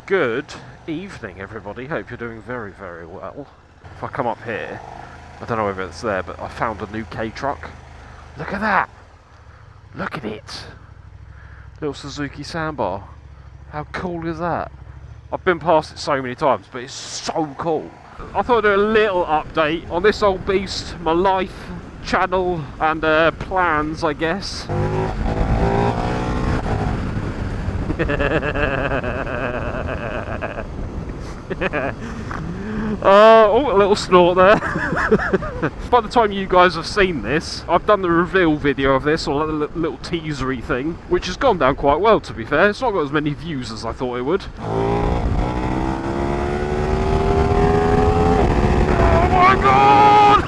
Good evening, everybody. Hope you're doing very, very well. If I come up here, I don't know whether it's there, but I found a new K-truck. Look at that! Look at it! Little Suzuki Sandbar. How cool is that? I've been past it so many times, but it's so cool. I thought I'd do a little update on this old beast, my life, channel, and plans, I guess. Oh, a little snort there. By the time you guys have seen this, I've done the reveal video of this, or a little teasery thing, which has gone down quite well, to be fair. It's not got as many views as I thought it would. Oh my god!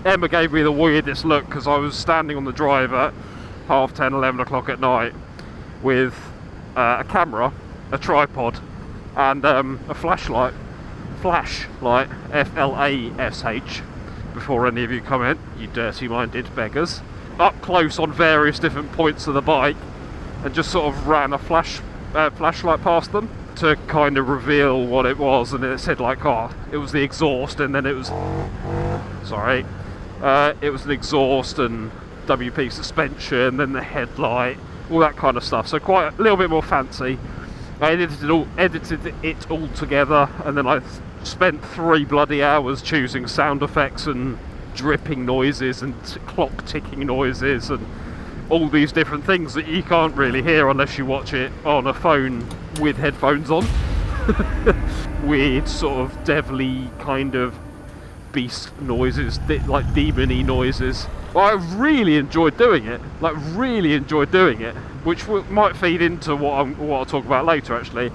Emma gave me the weirdest look because I was standing on the drive at 10:30, 11 o'clock at night with a camera, a tripod, and a flashlight, F-L-A-S-H, before any of you come in, you dirty-minded beggars, up close on various different points of the bike, and just sort of ran a flashlight past them to kind of reveal what it was, and it said like, oh, it was the exhaust, and then it was, sorry, it was an exhaust and WP suspension, then the headlight, all that kind of stuff. So quite a little bit more fancy. I edited it all together, and then I spent 3 bloody hours choosing sound effects and dripping noises and clock ticking noises and all these different things that you can't really hear unless you watch it on a phone with headphones on. Weird sort of devilly kind of beast noises, like demon-y noises. Well, I really enjoyed doing it, which might feed into what I'll talk about later. Actually,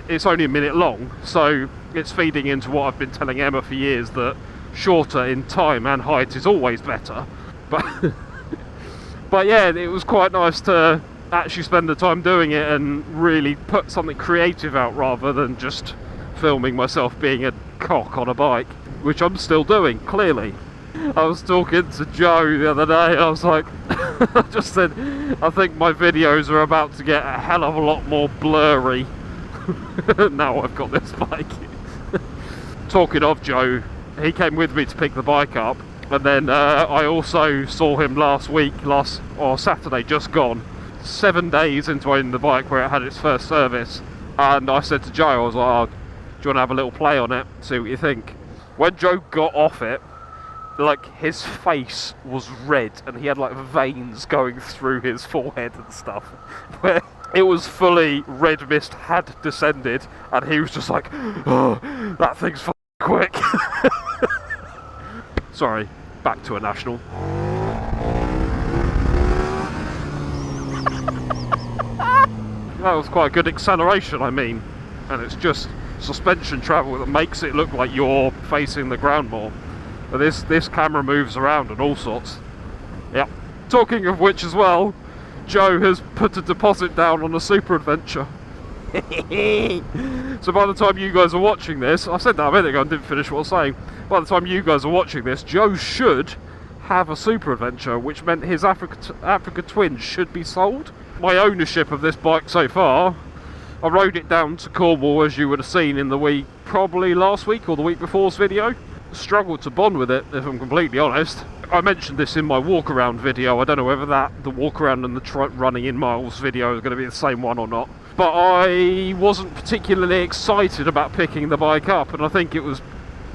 it's only a minute long, so it's feeding into what I've been telling Emma for years, that shorter in time and height is always better. But but yeah, it was quite nice to actually spend the time doing it and really put something creative out rather than just filming myself being a cock on a bike, which I'm still doing, clearly. I was talking to Joe the other day, I was like, I just said, I think my videos are about to get a hell of a lot more blurry now I've got this bike. Talking of Joe, he came with me to pick the bike up, and then I also saw him Saturday just gone, 7 days into owning the bike where it had its first service, and I said to Joe, I was like, oh, do you want to have a little play on it, see what you think? When Joe got off it, like, his face was red and he had like veins going through his forehead and stuff, where it was fully red mist had descended, and he was just like, oh, that thing's quick. Sorry, back to a national. That was quite a good acceleration, I mean, and it's just suspension travel that makes it look like you're facing the ground more. But this camera moves around and all sorts. Yep. Talking of which as well, Joe has put a deposit down on a super adventure. So by the time you guys are watching this, I said that a minute ago and didn't finish what I was saying. By the time you guys are watching this, Joe should have a super adventure, which meant his Africa Twin should be sold. My ownership of this bike so far, I rode it down to Cornwall, as you would have seen in the week, probably last week or the week before's video. Struggled to bond with it, if I'm completely honest. I mentioned this in my walk around video. I don't know whether the walk around and the running in miles video is going to be the same one or not, but I wasn't particularly excited about picking the bike up, and I think it was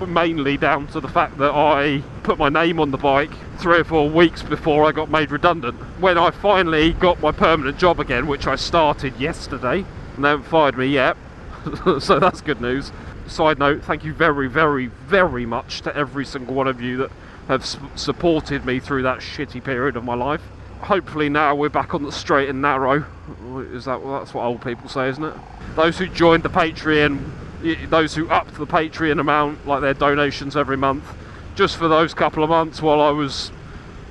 mainly down to the fact that I put my name on the bike 3 or 4 weeks before I got made redundant. When I finally got my permanent job again, which I started yesterday, and they haven't fired me yet, so that's good news. Side note, thank you very, very, very much to every single one of you that have supported me through that shitty period of my life. Hopefully now we're back on the straight and narrow. That's what old people say, isn't it? Those who joined the Patreon, those who upped the Patreon amount, like their donations every month, just for those couple of months while I was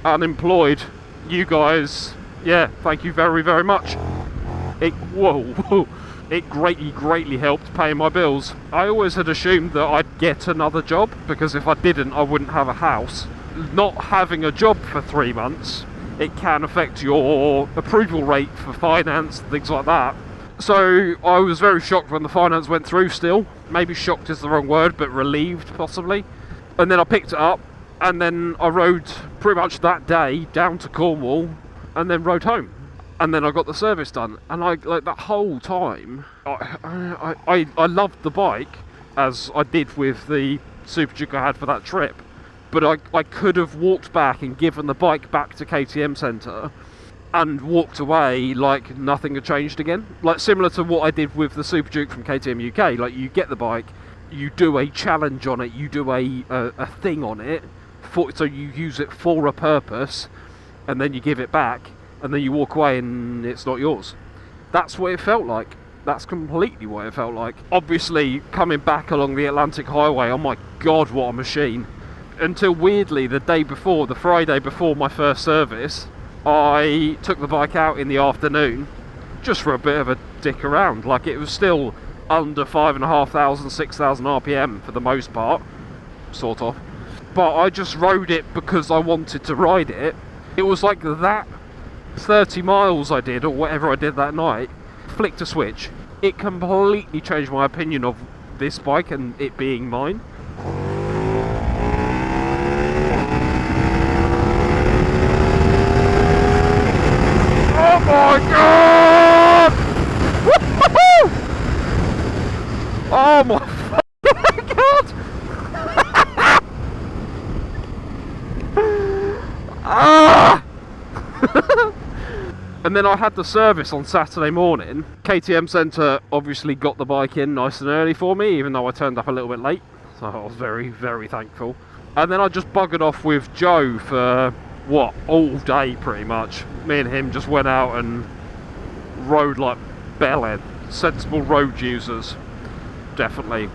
unemployed, you guys, yeah, thank you very, very much. It greatly helped pay my bills. I always had assumed that I'd get another job, because if I didn't, I wouldn't have a house. Not having a job for 3 months it can affect your approval rate for finance, things like that. So I was very shocked when the finance went through still. Maybe shocked is the wrong word, but relieved possibly. And then I picked it up, and then I rode pretty much that day down to Cornwall, and then rode home. And then I got the service done. And I, like, that whole time, I loved the bike, as I did with the Super Duke I had for that trip. But I could have walked back and given the bike back to KTM Centre and walked away like nothing had changed again. Like similar to what I did with the Super Duke from KTM UK. Like, you get the bike, you do a challenge on it, you do a thing on it, so you use it for a purpose, and then you give it back, and then you walk away and it's not yours. That's what it felt like. That's completely what it felt like. Obviously, coming back along the Atlantic Highway, oh my god, what a machine. Until weirdly, the day before, the Friday before my first service, I took the bike out in the afternoon just for a bit of a dick around. Like, it was still under 5,500, 6,000 RPM for the most part, sort of. But I just rode it because I wanted to ride it. It was like that 30 miles I did, or whatever I did that night, flicked a switch. It completely changed my opinion of this bike and it being mine. Oh my god! Woo-hoo-hoo! Oh my god! Ah! And then I had the service on Saturday morning. KTM Centre obviously got the bike in nice and early for me, even though I turned up a little bit late. So I was very, very thankful. And then I just buggered off with Joe for, what, all day pretty much. Me and him just went out and rode like bellend. Sensible road users, definitely.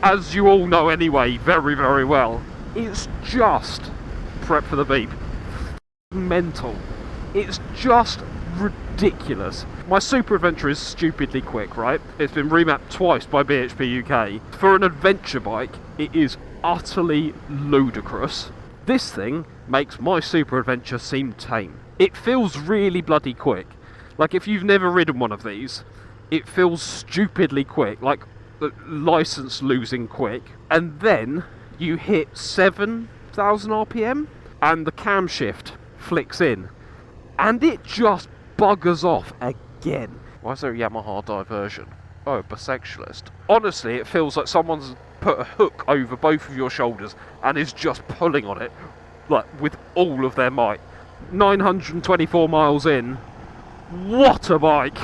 As you all know anyway, very, very well, it's just prep for the beep. Mental. It's just ridiculous. My Super Adventure is stupidly quick, right? It's been remapped twice by BHP UK. For an adventure bike, it is utterly ludicrous. This thing makes my Super Adventure seem tame. It feels really bloody quick. Like, if you've never ridden one of these, it feels stupidly quick, like license losing quick. And then you hit 7,000 RPM and the camshaft flicks in. And it just buggers off again. Why is there a Yamaha diversion? Oh, bisexualist. Honestly, it feels like someone's put a hook over both of your shoulders and is just pulling on it, like, with all of their might. 924 miles in. What a bike!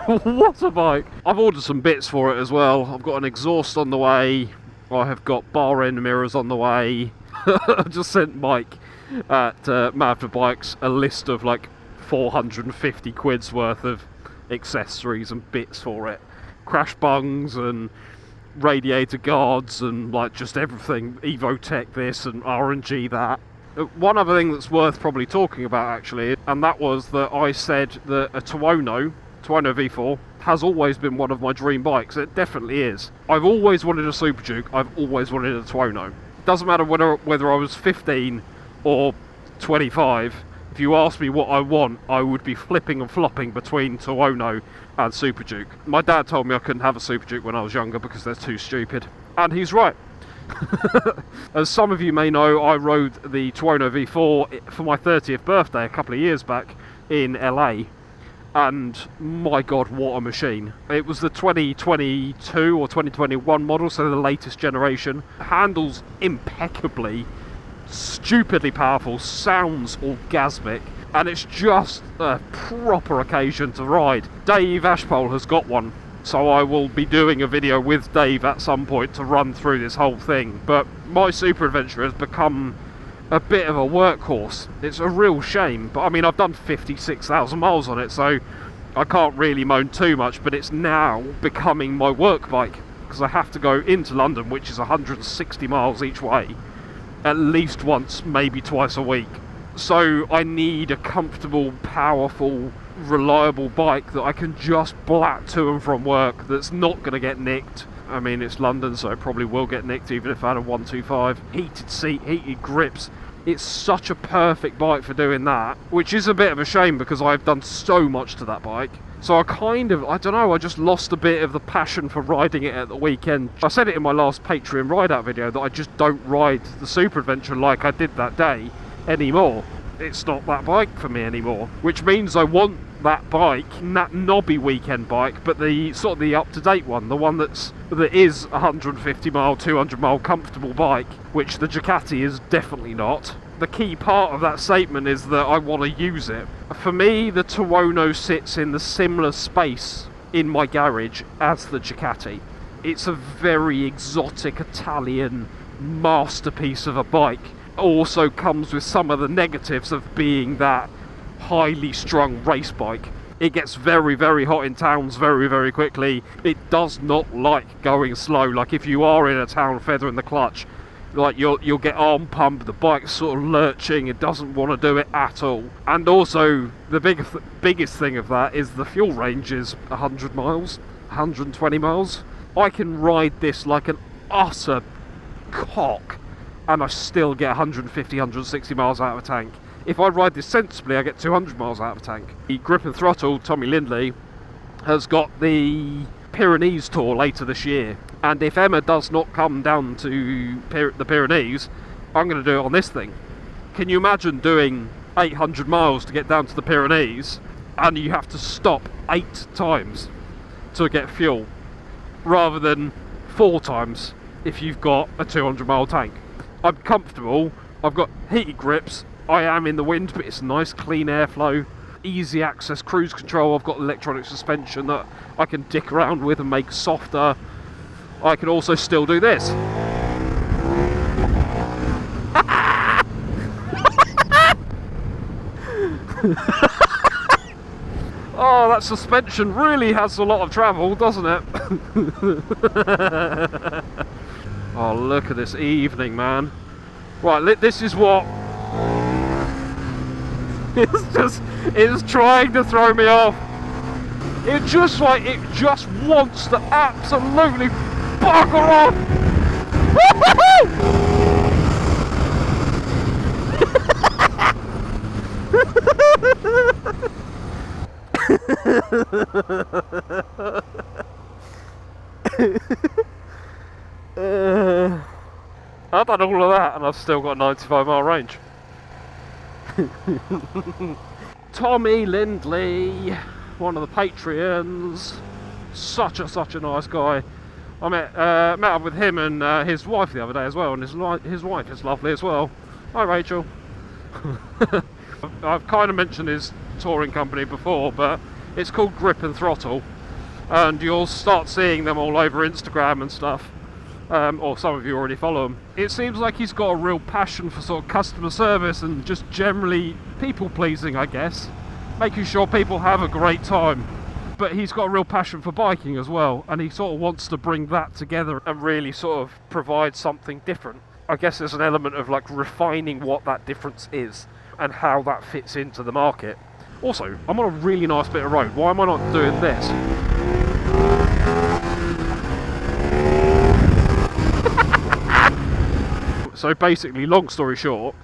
What a bike! I've ordered some bits for it as well. I've got an exhaust on the way. I have got bar end mirrors on the way. I just sent Mike at Mazda Bikes a list of like 450 quid's worth of accessories and bits for it. Crash bungs and radiator guards and like just everything. Evotech this and RNG that. One other thing that's worth probably talking about actually, and that was that I said that a Tuono V4 has always been one of my dream bikes. It definitely is. I've always wanted a Super Duke. I've always wanted a Tuono. Doesn't matter whether I was 15 or 25. If you asked me what I want, I would be flipping and flopping between Tuono and Super Duke. My dad told me I couldn't have a Super Duke when I was younger because they're too stupid. And he's right. As some of you may know, I rode the Tuono V4 for my 30th birthday a couple of years back in LA. And my god, what a machine. It was the 2022 or 2021 model, so the latest generation. Handles impeccably, stupidly powerful, sounds orgasmic, and it's just a proper occasion to ride. Dave Ashpole has got one, so I will be doing a video with Dave at some point to run through this whole thing. But my Super Adventure has become a bit of a workhorse. It's a real shame, but I mean, I've done 56,000 miles on it, so I can't really moan too much, but it's now becoming my work bike, because I have to go into London, which is 160 miles each way, at least once, maybe twice a week. So I need a comfortable, powerful, reliable bike that I can just blat to and from work, that's not going to get nicked. I mean, it's London, so it probably will get nicked even if I had a 125. Heated seat, heated grips, It's such a perfect bike for doing that, which is a bit of a shame because I've done so much to that bike. So I don't know, I just lost a bit of the passion for riding it at the weekend. I said it in my last Patreon ride-out video that I just don't ride the Super Adventure like I did that day anymore. It's not that bike for me anymore, which means I want that bike, that knobby weekend bike, but the sort of the up-to-date one, the one that is a 150 mile, 200 mile comfortable bike, which the Ducati is definitely not. The key part of that statement is that I want to use it. For me, the Tuono sits in the similar space in my garage as the Ducati. It's a very exotic Italian masterpiece of a bike. Also comes with some of the negatives of being that highly strung race bike. It gets very, very hot in towns very, very quickly. It does not like going slow. Like if you are in a town feathering the clutch, like you'll get arm pump, the bike's sort of lurching, it doesn't want to do it at all. And also the biggest thing of that is the fuel range is 100 miles, 120 miles. I can ride this like an utter cock and I still get 150, 160 miles out of a tank. If I ride this sensibly, I get 200 miles out of a tank. The Grip and Throttle, Tommy Lindley, has got the Pyrenees tour later this year. And if Emma does not come down to the Pyrenees, I'm going to do it on this thing. Can you imagine doing 800 miles to get down to the Pyrenees and you have to stop 8 times to get fuel, rather than 4 times if you've got a 200 mile tank? I'm comfortable, I've got heated grips, I am in the wind, but it's nice clean airflow, easy access cruise control. I've got electronic suspension that I can dick around with and make softer. I can also still do this. Oh, that suspension really has a lot of travel, doesn't it? Oh, look at this evening, man. Right, this is what... It's trying to throw me off. It just wants to absolutely bugger off. I've done all of that and I've still got a 95 mile range. Tommy Lindley, one of the Patreons, such a nice guy. I met up with him and his wife the other day as well, and his wife is lovely as well. Hi Rachel. I've kind of mentioned his touring company before, but it's called Grip and Throttle, and you'll start seeing them all over Instagram and stuff. Or some of you already follow him. It seems like he's got a real passion for sort of customer service and just generally people pleasing, I guess, making sure people have a great time. But he's got a real passion for biking as well, and he sort of wants to bring that together and really sort of provide something different. I guess there's an element of like refining what that difference is and how that fits into the market. Also, I'm on a really nice bit of road. Why am I not doing this? So basically, long story short,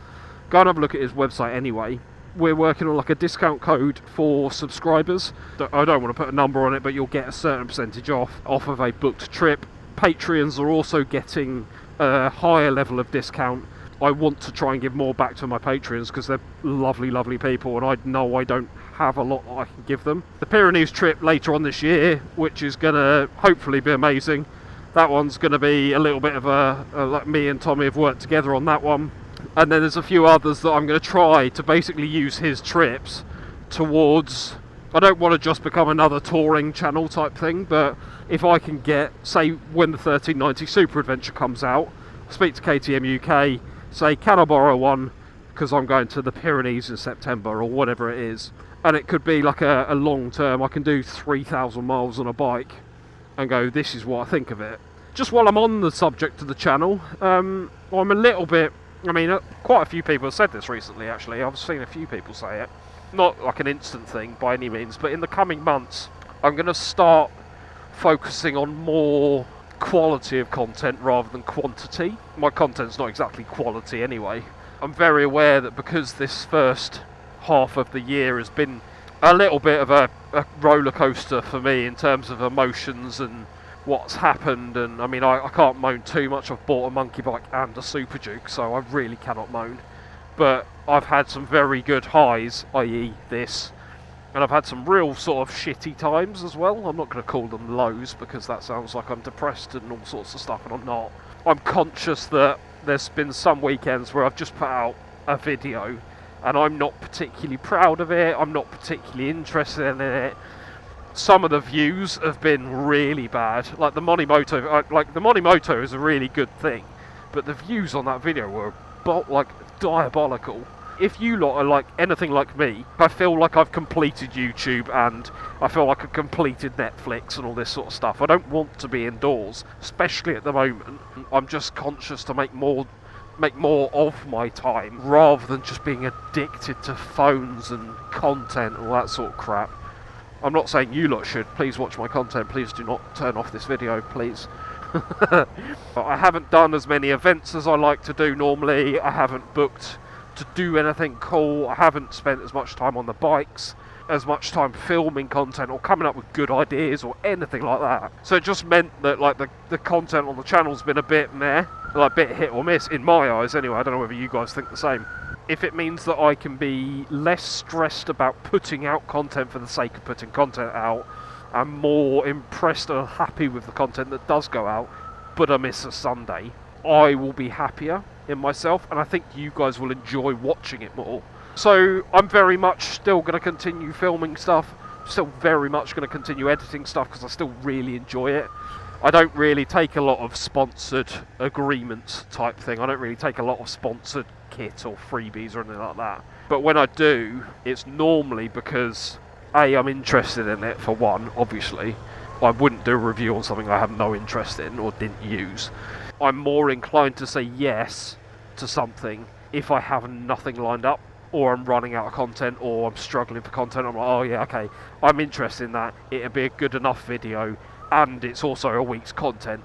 go and have a look at his website anyway. We're working on like a discount code for subscribers. I don't want to put a number on it, but you'll get a certain percentage off of a booked trip. Patreons are also getting a higher level of discount. I want to try and give more back to my Patreons because they're lovely, lovely people, and I know I don't have a lot that I can give them. The Pyrenees trip later on this year, which is going to hopefully be amazing. That one's going to be a little bit of like me and Tommy have worked together on that one. And then there's a few others that I'm going to try to basically use his trips towards... I don't want to just become another touring channel type thing, but if I can get, say, when the 1390 Super Adventure comes out, speak to KTM UK, say, can I borrow one? Because I'm going to the Pyrenees in September or whatever it is. And it could be like a long term. I can do 3,000 miles on a bike and go, this is what I think of it. Just while I'm on the subject of the channel, I'm a little bit... I mean, quite a few people have said this recently, actually. I've seen a few people say it. Not like an instant thing by any means, but in the coming months, I'm going to start focusing on more quality of content rather than quantity. My content's not exactly quality anyway. I'm very aware that because this first half of the year has been a little bit of a roller coaster for me in terms of emotions and what's happened, and I mean I can't moan too much. I've bought a monkey bike and a Super Duke, so I really cannot moan. But I've had some very good highs, i.e. this, and I've had some real sort of shitty times as well. I'm not going to call them lows because that sounds like I'm depressed and all sorts of stuff, and I'm not. I'm conscious that there's been some weekends where I've just put out a video and I'm not particularly proud of it, I'm not particularly interested in it. Some of the views have been really bad. Like the Monimoto is a really good thing, but the views on that video were diabolical. If you lot are like anything like me, I feel like I've completed YouTube and I feel like I've completed Netflix and all this sort of stuff. I don't want to be indoors, especially at the moment. I'm just conscious to make more of my time rather than just being addicted to phones and content and all that sort of crap. I'm not saying you lot should. Please watch my content. Please do not turn off this video, please. I haven't done as many events as I like to do normally. I haven't booked to do anything cool. I haven't spent as much time on the bikes, as much time filming content or coming up with good ideas or anything like that. So it just meant that like the content on the channel's been a bit meh, like a bit hit or miss in my eyes anyway. I don't know whether you guys think the same. If it means that I can be less stressed about putting out content for the sake of putting content out, I'm more impressed and happy with the content that does go out, but I miss a Sunday, I will be happier in myself, and I think you guys will enjoy watching it more. So I'm very much still going to continue filming stuff, still very much going to continue editing stuff because I still really enjoy it. I don't really take a lot of sponsored agreements type thing. I don't really take a lot of sponsored kit or freebies or anything like that. But when I do, it's normally because A, I'm interested in it for one, obviously. I wouldn't do a review on something I have no interest in or didn't use. I'm more inclined to say yes to something if I have nothing lined up, or I'm running out of content, or I'm struggling for content. I'm like, oh yeah, okay, I'm interested in that. It'll be a good enough video, and it's also a week's content.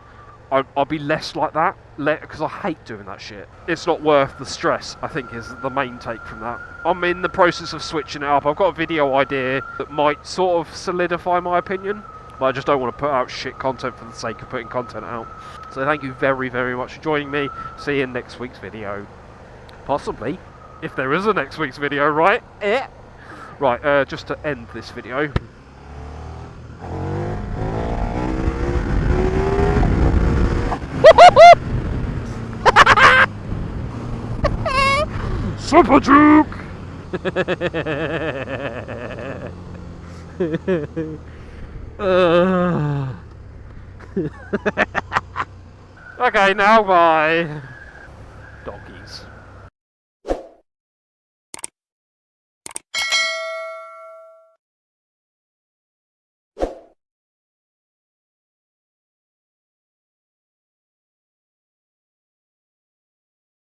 I'll be less like that, because I hate doing that shit. It's not worth the stress, I think, is the main take from that. I'm in the process of switching it up. I've got a video idea that might sort of solidify my opinion, but I just don't want to put out shit content for the sake of putting content out. So thank you very, very much for joining me. See you in next week's video. Possibly. If there is a next week's video, right? Right, just to end this video. Super Duke! Okay, now bye.